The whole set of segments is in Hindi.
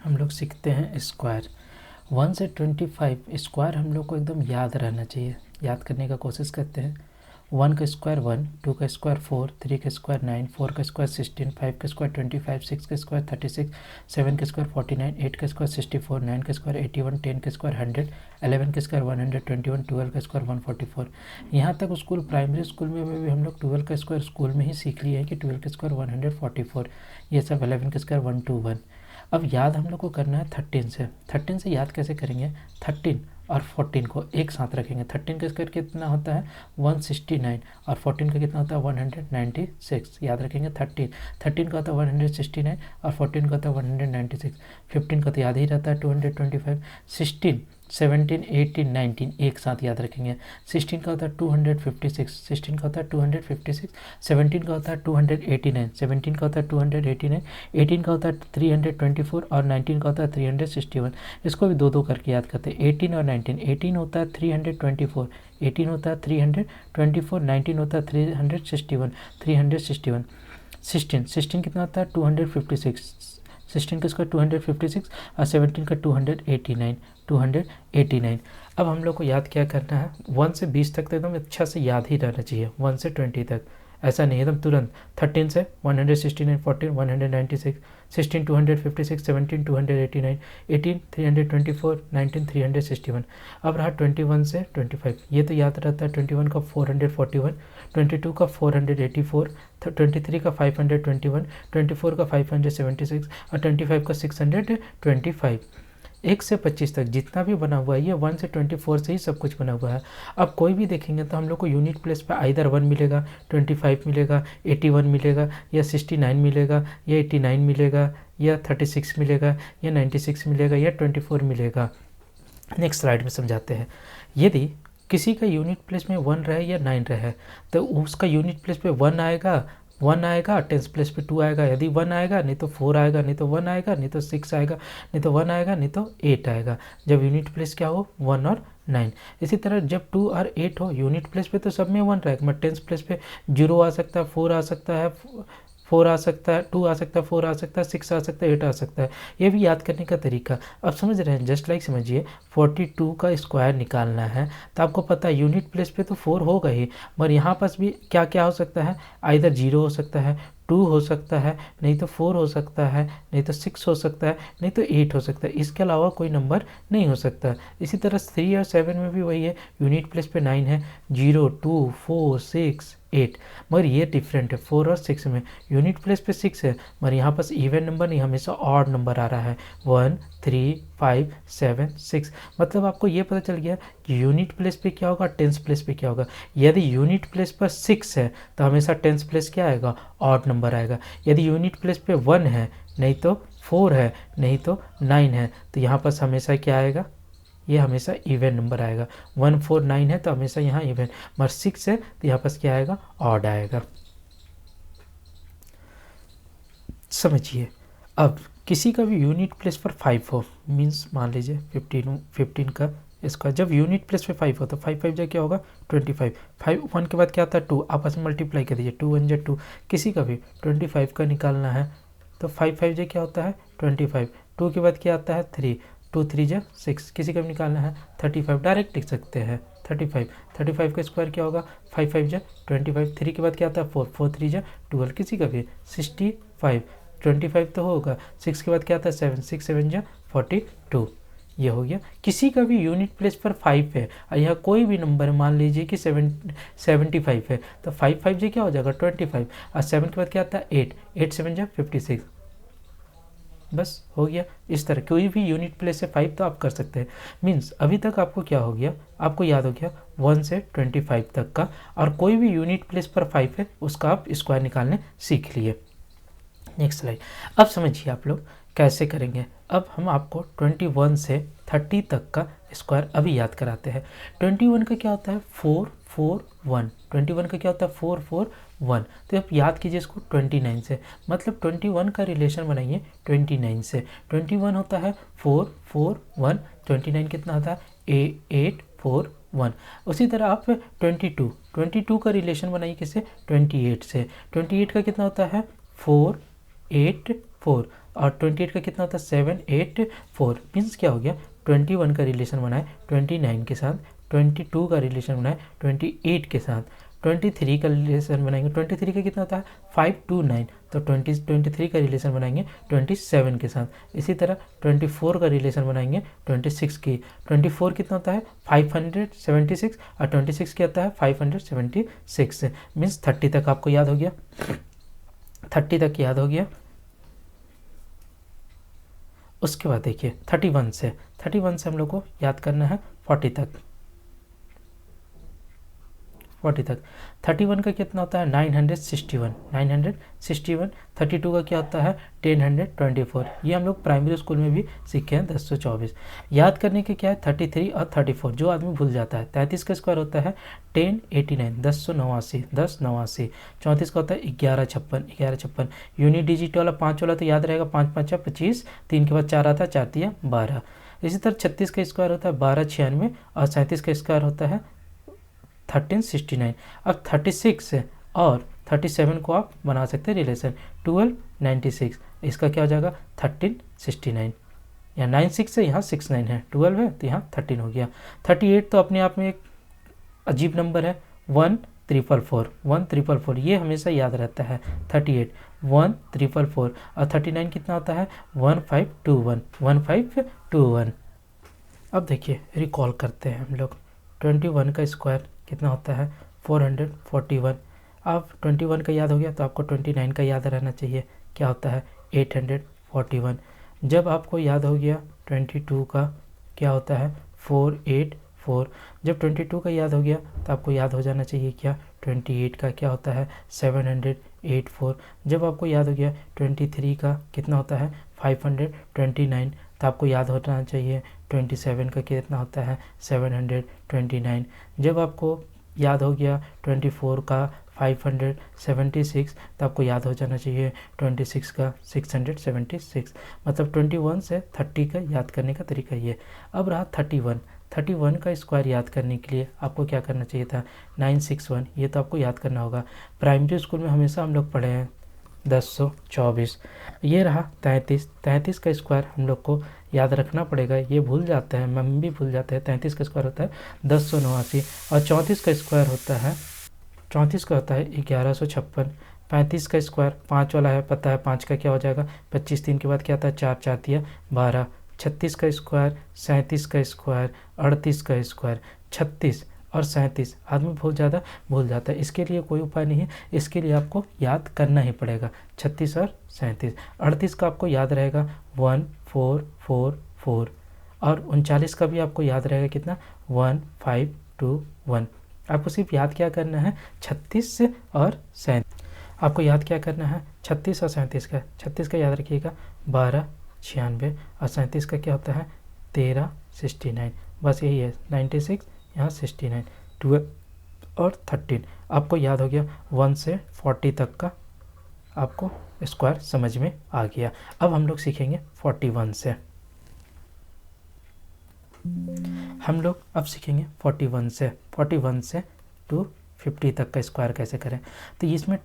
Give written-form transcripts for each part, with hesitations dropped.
हम लोग सीखते हैं स्क्वायर। 1 से 25 स्क्वायर हम लोग को एकदम याद रहना चाहिए। याद करने का कोशिश करते हैं। 1 का स्क्वायर 1, 2 का स्क्वायर 4, 3 का स्क्वायर 9, 4 का स्क्वायर 16, 5 का स्क्वायर 25, 6 का स्क्वायर 36, 7 का स्क्वायर 49, 8 का स्क्वायर 64, 9 का स्क्वायर 81, 10 का स्क्वायर 100, 11 का स्क्वायर 121, 12 का स्क्वायर 144। यहाँ तक स्कूल प्राइमरी स्कूल में भी हम लोग 12 का स्क्वायर स्कूल में ही सीख लिए हैं कि 12 का स्क्वायर 144। ये सब 11 का स्क्वायर 121। अब याद हम लोग को करना है 13 से। 13 से याद कैसे करेंगे? 13 और 14 को एक साथ रखेंगे। 13 का स्क्वायर कितना होता है? 169 और 14 का कितना होता है? 196। याद रखेंगे 13 का होता है 169 और 14 का होता है 196। 15 का तो याद ही रहता है 225। 16, 17, 18, 19 एक साथ याद रखेंगे। 16 का होता है 256, 16 का होता है 256। 17 का होता है 289, 17 का होता है 289। 18 का होता है 324 और 19 का होता है 361। इसको भी दो दो करके याद करते हैं। 18 और 19। 18 होता है 324, 18 होता है 324, 19 होता है 361, 361। 16 कितना होता है 256, 16 का स्क्वायर 256 और 17 का 289, 289। अब हम लोग को याद क्या करना है? 1 से 20 तक तो एकदम अच्छा से याद ही रहना चाहिए। 1 से 20 तक ऐसा नहीं एकदम तुरंत। 13 से 169, 14 196, 16 256, 17 289, 18 324, 19 361। अब रहा 21 से 25। ये तो याद रहता है। 21 का 441, 22 का 484, 23 का 521, 24 का 576 और 25 का 625। 1 से 25 तक जितना भी बना हुआ है ये 1 से 24 से ही सब कुछ बना हुआ है। अब कोई भी देखेंगे तो हम लोग को यूनिट प्लेस पे आइदर 1 मिलेगा, 25 मिलेगा, 81 मिलेगा, या 69 मिलेगा, या 89 मिलेगा, या 36 मिलेगा, या 96 मिलेगा, या 24 मिलेगा। नेक्स्ट स्लाइड में समझाते हैं। यदि किसी का यूनिट प्लेस में 1 रहे या 9 रहे तो उसका यूनिट प्लेस पे 1 आएगा, टेंस प्लेस पे 2 आएगा। यदि 1 आएगा नहीं तो 4 आएगा, नहीं तो 1 आएगा, नहीं तो 6 आएगा, नहीं तो 1 आएगा, नहीं तो 8 आएगा। जब यूनिट प्लेस क्या हो? 1 और 9। इसी तरह जब 2 और 8 हो यूनिट प्लेस पे तो सब में 1 रहेगा, मगर टेंस प्लेस पे 0 आ सकता है, 4 आ सकता है, 4 आ सकता है, 2 आ सकता है, 4 आ सकता है, 6 आ सकता है, 8 आ सकता है। ये भी याद करने का तरीका। अब समझ रहे हैं? जस्ट लाइक समझिए 42 का स्क्वायर निकालना है तो आपको पता है यूनिट प्लेस पे तो 4 होगा ही, मगर यहाँ पास भी क्या क्या हो सकता है? आइदर 0 हो सकता है, 2 हो सकता है, नहीं तो 4 हो सकता है, नहीं तो 6 हो सकता है, नहीं तो 8 हो सकता है। इसके अलावा कोई नंबर नहीं हो सकता। इसी तरह 3 और 7 में भी वही है। यूनिट प्लेस पे 9 है, 0, 2, 4, 6, 8। मगर ये डिफरेंट है। 4 और 6 में यूनिट प्लेस पे 6 है, मगर यहाँ पास इवन नंबर नहीं, हमेशा ऑड नंबर आ रहा है। 1, 3, 5, 7, 6। मतलब आपको ये पता चल गया कि यूनिट प्लेस पे क्या होगा, टेंस प्लेस पे क्या होगा। यदि यूनिट प्लेस पर 6 है तो हमेशा टेंस प्लेस क्या आएगा? ऑड नंबर आएगा। यदि यूनिट प्लेस पे 1 है, नहीं तो 4 है, नहीं तो 9 है, तो यहाँ पास हमेशा क्या आएगा? ये हमेशा इवन नंबर आएगा। 1, 4, 9 है तो हमेशा यहाँ इवन, मगर 6 है तो यहाँ पास क्या आएगा? ऑड आएगा। समझिए। अब किसी का भी यूनिट प्लेस पर 5 हो, मीन्स मान लीजिए 15 का इसका जब यूनिट प्लेस पे 5 हो तो 5 5 जा क्या होगा? 25। 5 1 के बाद क्या आता है? 2। आपस में मल्टीप्लाई कर दीजिए, 2 1 जा 2। किसी का भी 25 का निकालना है तो 5 5 जा क्या होता है? 25। 2 के बाद क्या आता है? 3, 2 3 जा 6। किसी का भी निकालना है 35, डायरेक्ट लिख सकते हैं 35। 35 का स्क्वायर क्या होगा? 5 5 जा 25। 3 के बाद क्या आता है? 4, 4 3 जा 12। किसी का भी 65, 25 तो होगा। 6 के बाद क्या आता है? 7, 6 7 जा 42। ये हो गया। किसी का भी यूनिट प्लेस पर 5 है और यहाँ कोई भी नंबर मान लीजिए कि 75 है तो 5 5 जी क्या हो जाएगा? 25। और 7 के बाद क्या आता है? 8, 8 7 जा 56। बस हो गया। इस तरह कोई भी यूनिट प्लेस से 5 तो आप कर सकते हैं। मीन्स अभी तक आपको क्या हो गया? आपको याद हो गया 1 से 25 तक का, और कोई भी यूनिट प्लेस पर 5 है उसका आप स्क्वायर निकालने सीख लिए। Next slide. अब समझिए आप लोग कैसे करेंगे। अब हम आपको 21 से 30 तक का स्क्वायर अभी याद कराते हैं। 21 का क्या होता है? 4 4 1। 21 का क्या होता है? 4 4 1। तो आप याद कीजिए इसको 29 से, मतलब 21 का रिलेशन बनाइए 29 से। 21 होता है 4 4 1, 29 कितना होता है? 8 4 1। उसी तरह आप 22 का रिलेशन बनाइए किससे? 28 से। 28 का कितना होता है? 4 8 4 और 28 का कितना होता है 7 8 4। मीन्स क्या हो गया 21 का रिलेशन बनाए 29 के साथ, 22 का रिलेशन बनाए 28 के साथ, 23 का रिलेशन बनाएंगे 23 का कितना होता है 5 2 9, तो 23 का रिलेशन बनाएंगे 27 के साथ। इसी तरह 24 का रिलेशन बनाएंगे 26 की, 24 कितना होता है 576 और 26 क्या होता है 576। मीन्स 30 तक आपको याद हो गया, 30 तक याद हो गया। उसके बाद देखिए 31 से हम लोग को याद करना है 40 तक, 40 तक। 31 का कितना होता है 961, 32 का क्या होता है 1024। ये हम लोग प्राइमरी स्कूल में भी सीखे हैं 1024। याद करने के क्या है 33 और 34, जो आदमी भूल जाता है। 33 का स्क्वायर होता है 1089, 1089, 1089। 34 का होता है 1156। यूनिट डिजिट वाला 5 वाला तो याद रहेगा, 5 5 25, 3 के बाद 4 आता है, 4 3 12। इसी तरह 36 का स्क्वायर होता है 1296 और 37 का स्क्वायर होता है 1369। अब 36 और 37 को आप बना सकते हैं रिलेशन 1296, इसका क्या हो जाएगा 1369। यहाँ 96 से यहाँ 69 है, 12 है तो यहाँ 13 हो गया। 38 तो अपने आप में एक अजीब नंबर है 1444, ये हमेशा याद रहता है 38 1444। और 39 कितना होता है 1521। अब देखिए रिकॉल करते हैं हम लोग, 21 का स्क्वायर कितना होता है 441। अब 21 का याद हो गया तो आपको 29 का याद रहना चाहिए, क्या होता है 841। जब आपको याद हो गया 22 का क्या होता है 484। जब 22 का याद हो गया तो आपको याद हो जाना चाहिए क्या 28 का क्या होता है 784। जब आपको याद हो गया 23 का कितना होता है 529, तो आपको याद होना चाहिए 27 का कितना होता है 729। जब आपको याद हो गया 24 का 576, तो आपको याद हो जाना चाहिए 26 का 676। मतलब 21 से 30 का याद करने का तरीका ये। अब रहा 31 का स्क्वायर याद करने के लिए आपको क्या करना चाहिए था 961, ये तो आपको याद करना होगा। प्राइमरी स्कूल में हमेशा हम लोग पढ़े हैं 1024। ये रहा 33 का स्क्वायर हम लोग को याद रखना पड़ेगा, ये भूल जाते हैं, हम भी भूल जाते हैं। 33 का स्क्वायर होता है 1089 और 34 का स्क्वायर होता है 1156। 35 का स्क्वायर 5 वाला है, पता है 5 का क्या हो जाएगा 25, 3 के बाद क्या आता है 4 4 दिया 12। 36 का स्क्वायर 37 का स्क्वायर 38 का स्क्वायर 36 और 37 आदमी बहुत ज़्यादा भूल जाता है। इसके लिए कोई उपाय नहीं है, इसके लिए आपको याद करना ही पड़ेगा 36 और 37। 38 का आपको याद रहेगा 1444 और 39 का भी आपको याद रहेगा कितना 1521। आपको सिर्फ याद क्या करना है 36 और 37। आपको याद क्या करना है 36 और 37 का। 36 का याद रखिएगा 1296 और 37 का क्या होता है 1369। बस यही है 96 यहाँ 69, 12 और 13। आपको याद हो गया 1 से 40 तक का आपको स्क्वायर समझ में आ गया। अब हम लोग सीखेंगे 41 से। हम लोग अब सीखेंगे 41 से 250 तक का स्क्वायर कैसे करें। तो इसमें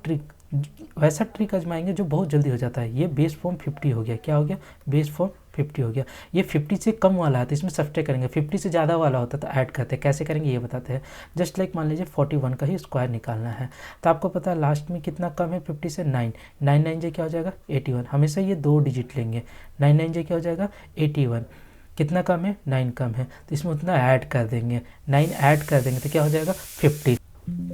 वैसा ट्रिक आजमाएंगे जो बहुत जल्दी हो जाता है। ये बेस फॉर्म 50 हो गया, क्या हो गया बेस फॉर्म 50 हो गया। ये 50 से कम वाला है तो इसमें सब्ट्रैक्ट करेंगे, 50 से ज़्यादा वाला होता है तो ऐड करते हैं। कैसे करेंगे ये बताते हैं। जस्ट लाइक मान लीजिए 41 का ही स्क्वायर निकालना है, तो आपको पता है लास्ट में कितना कम है 50 से 9 9 जे क्या हो जाएगा 81। हमेशा ये 2 डिजिट लेंगे, 9 जे क्या हो जाएगा 81। कितना कम है 9 कम है तो इसमें उतना ऐड कर देंगे, 9 ऐड कर देंगे तो क्या हो जाएगा 50।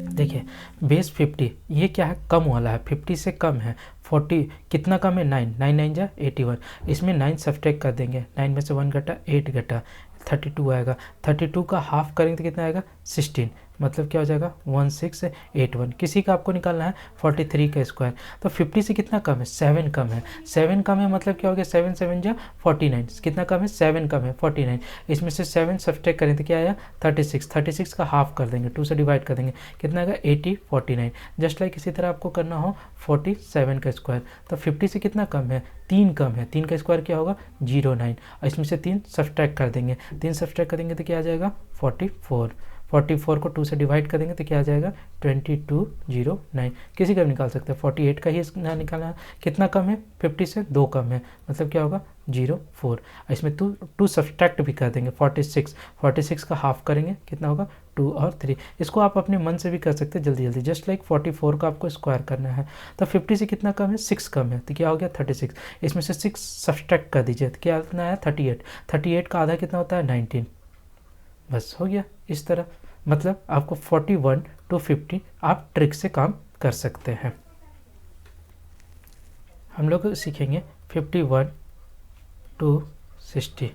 देखिए बेस 50 ये क्या है कम वाला है, 50 से कम है। 40 कितना कम है 9 9 जा 81। इसमें 9 सब्ट्रैक्ट कर देंगे, 9 में से 1 घटा 8 घटा 32 आएगा। 32 का हाफ करेंगे तो कितना आएगा 16। मतलब क्या हो जाएगा 1681। किसी का आपको निकालना है 43 का स्क्वायर। तो 50 से कितना कम है 7 कम है, 7 कम है मतलब क्या हो गया 7 7 जा 49। कितना कम है 7 कम है 49। इसमें से 7 सब्ट्रैक्ट करें तो क्या आया 36। 36 का हाफ कर देंगे, 2 से डिवाइड कर देंगे, कितना आएगा 80 49। जस्ट लाइक इसी तरह आपको करना हो 47 का स्क्वायर। तो 50 से कितना कम है 3 कम है, 3 का स्क्वायर क्या होगा 09 और इसमें से 3 सब्ट्रैक्ट कर देंगे, 3 सब्ट्रैक्ट करेंगे तो क्या आ जाएगा 44। 44 को 2 से डिवाइड कर देंगे तो क्या आ जाएगा 2209। किसी का भी निकाल सकते हैं, 48 का ही निकालना है। कितना कम है 50 से 2 कम है, मतलब क्या होगा 04। इसमें 2 सब्सट्रैक्ट भी कर देंगे, 46 का हाफ करेंगे कितना होगा 2 और 3। इसको आप अपने मन से भी कर सकते हैं जल्दी जल्दी, जस्ट लाइक 44 का आपको स्क्वायर करना है। तो 50 से कितना कम है 6 कम है, तो क्या हो गया 36। इसमें से 6 सब्सट्रैक्ट कर दीजिए तो क्या कितना है 38। 38 का आधा कितना होता है 19। बस हो गया इस तरह, मतलब आपको 41 to 50 आप ट्रिक से काम कर सकते हैं। हम लोग सीखेंगे 51 to 60,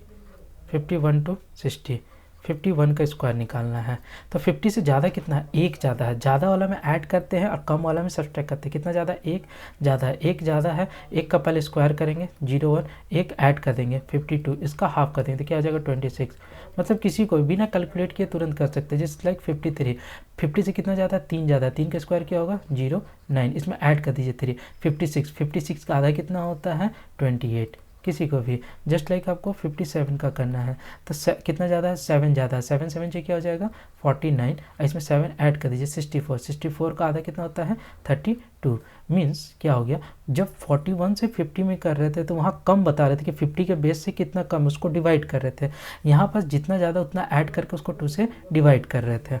51 to 60, 51 का स्क्वायर निकालना है। तो 50 से ज़्यादा कितना है, एक ज़्यादा है, ज़्यादा वाला में ऐड करते हैं और कम वाला में सब्ट्रैक्ट करते हैं। कितना ज़्यादा, एक ज़्यादा है, एक ज़्यादा है, एक का पहले स्क्वायर करेंगे 01, एक ऐड कर देंगे 52, इसका हाफ कर देंगे तो क्या आ जाएगा 26। मतलब किसी को बिना कैलकुलेट किए तुरंत कर सकते हैं, जस्ट लाइक 53। 50 से कितना ज़्यादा, 3 ज़्यादा, 3 का स्क्वायर क्या होगा 09, इसमें ऐड कर दीजिए 3। 56 का आधा कितना होता है 28। किसी को भी जस्ट लाइक आपको 57 का करना है तो कितना ज़्यादा है 7 ज़्यादा है, 7 से क्या हो जाएगा 49, इसमें 7 ऐड कर दीजिए 64। 64 का आधा कितना होता है 32। मीन्स क्या हो गया, जब 41 से 50 में कर रहे थे तो वहाँ कम बता रहे थे कि 50 के बेस से कितना कम, उसको डिवाइड कर रहे थे। यहाँ पर जितना ज़्यादा उतना ऐड करके उसको 2 से डिवाइड कर रहे थे।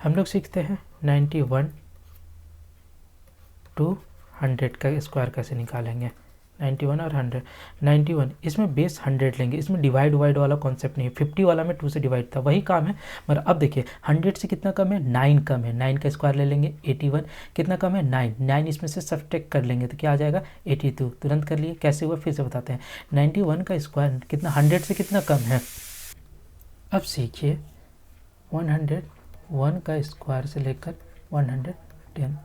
हम लोग सीखते हैं 91 to 100 का स्क्वायर कैसे निकालेंगे। 91 और 100, 91 इसमें बेस 100 लेंगे, इसमें डिवाइड वाला कॉन्सेप्ट नहीं है। 50 वाला में 2 से डिवाइड था, वही काम है। मगर अब देखिए 100 से कितना कम है 9 कम है, 9 का स्क्वायर ले लेंगे 81। कितना कम है 9 इसमें से सब्ट्रैक्ट कर लेंगे तो क्या आ जाएगा 82। तुरंत कर लिए, कैसे हुआ फिर से बताते हैं। 91 का स्क्वायर कितना 100 से कितना कम है। अब सीखिए 101 का स्क्वायर से लेकर 110।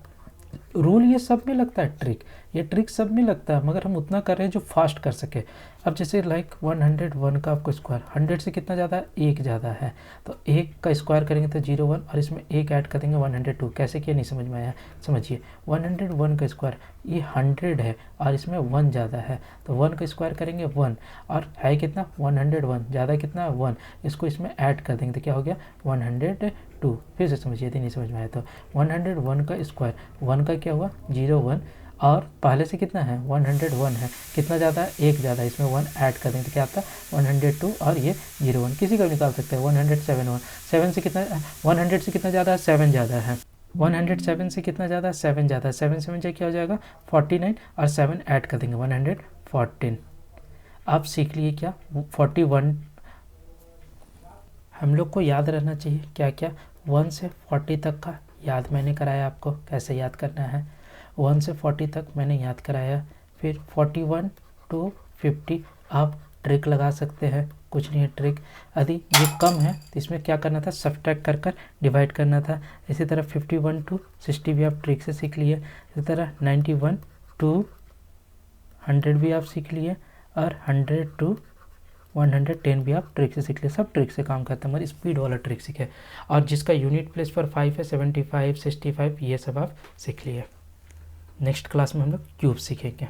रूल ये सब में लगता है, ये ट्रिक सब में लगता है, मगर हम उतना कर रहे हैं जो फास्ट कर सके। अब जैसे लाइक 101 का आपको स्क्वायर 100 से कितना ज़्यादा है, एक ज़्यादा है, तो एक का स्क्वायर करेंगे तो 01 और इसमें एक ऐड कर देंगे 102। कैसे किया नहीं समझ में आया, समझिए 101 का स्क्वायर ये 100 है और इसमें 1 ज़्यादा है, तो 1 का स्क्वायर करेंगे 1 और है कितना 101, ज़्यादा कितना 1, इसको इसमें ऐड कर देंगे तो क्या हो गया 102। फिर से समझिए यदि नहीं समझ में आया तो 101 का स्क्वायर 1 का क्या हुआ 01 और पहले से कितना है 101 है, कितना ज़्यादा है एक ज़्यादा, इसमें 1 ऐड कर देंगे तो क्या आता है 102 और ये 01। किसी का निकाल सकते हैं 107, 7 से कितना 100 से कितना ज़्यादा है 7 ज़्यादा है, 107 से कितना ज़्यादा है 7 ज़्यादा है, 7 से क्या हो जाएगा 49 और 7 ऐड कर देंगे 114। आप सीख लिए क्या 41। हम लोग को याद रहना चाहिए क्या क्या, 1 से 40 तक का याद मैंने कराया आपको कैसे याद करना है, 1 से 40 तक मैंने याद कराया। फिर 41 to 50 आप ट्रिक लगा सकते हैं, कुछ नहीं है ट्रिक। यदि ये कम है तो इसमें क्या करना था सब्ट्रैक्ट कर डिवाइड करना था। इसी तरह 51 to 60 भी आप ट्रिक से सीख लिए। इसी तरह 91 to 100 भी आप सीख लिए और 100 to 110 भी आप ट्रिक से सीख लिए। सब ट्रिक से काम करते हैं, मगर स्पीड वाला ट्रिक सीखे। और जिसका यूनिट प्लेस पर 5 है 75, 65 ये सब आप सीख लिए। नेक्स्ट क्लास में हम लोग क्यूब सीखेंगे।